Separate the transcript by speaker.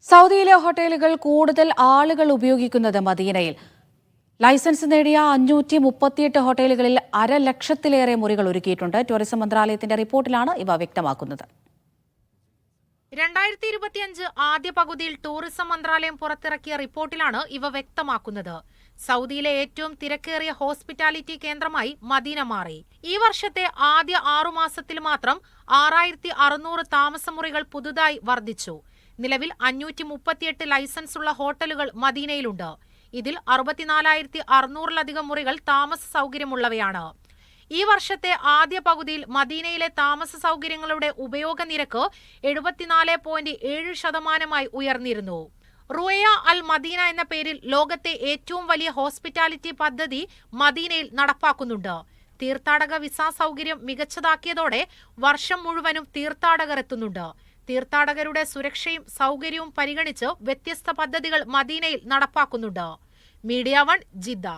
Speaker 1: സൗദിയിലെ ഹോട്ടലുകൾ കൂടുതൽ ആളുകൾ ഉപയോഗിക്കുന്നത് മദീനയിൽ. ലൈസൻസ് നേടിയ 538 ഹോട്ടലുകളിൽ 1,00,000-ലേറെ മുറികൾ ഒരുക്കിയിട്ടുണ്ട്. ടൂറിസം മന്ത്രാലയത്തിന്റെ റിപ്പോർട്ടിലാണ് ഇവ വ്യക്തമാക്കുന്നത്.
Speaker 2: 2025 ആദ്യ പകുതിയിൽ ടൂറിസം മന്ത്രാലയം പുറത്തിറക്കിയ റിപ്പോർട്ടിലാണ് ഇവ വ്യക്തമാക്കുന്നത്. സൗദിയിലെ ഏറ്റവും തിരക്കേറിയ ഹോസ്പിറ്റാലിറ്റി കേന്ദ്രമായി മദീന മാറി. ഈ വർഷത്തെ ആദ്യ 6 മാസത്തിൽ മാത്രം 6,600 താമസമുറികൾ പുതുതായി വർദ്ധിച്ചു. നിലവിൽ 538 ലൈസൻസ് ഉള്ള ഹോട്ടലുകൾ മദീനയിലുണ്ട്. ഇതിൽ 64,600-ലധികം മുറികൾ താമസ സൗകര്യമുള്ളവയാണ്. ഈ വർഷത്തെ ആദ്യ പകുതിയിൽ മദീനയിലെ താമസ സൗകര്യങ്ങളുടെ ഉപയോഗ നിരക്ക് 74.7% ഉയർന്നിരുന്നു. റുയ അൽ മദീന എന്ന പേരിൽ ലോകത്തെ ഏറ്റവും വലിയ ഹോസ്പിറ്റാലിറ്റി പദ്ധതി മദീനയിൽ നടപ്പാക്കുന്നുണ്ട്. തീർത്ഥാടക വിസ സൗകര്യം മികച്ചതാക്കിയതോടെ വർഷം മുഴുവനും തീർത്ഥാടകർ എത്തുന്നുണ്ട്. തീർത്ഥാടകരുടെ സുരക്ഷയും സൗകര്യവും പരിഗണിച്ച് വ്യത്യസ്ത പദ്ധതികൾ മദീനയിൽ നടപ്പാക്കുന്നുണ്ട്. Media 1 Jeddah.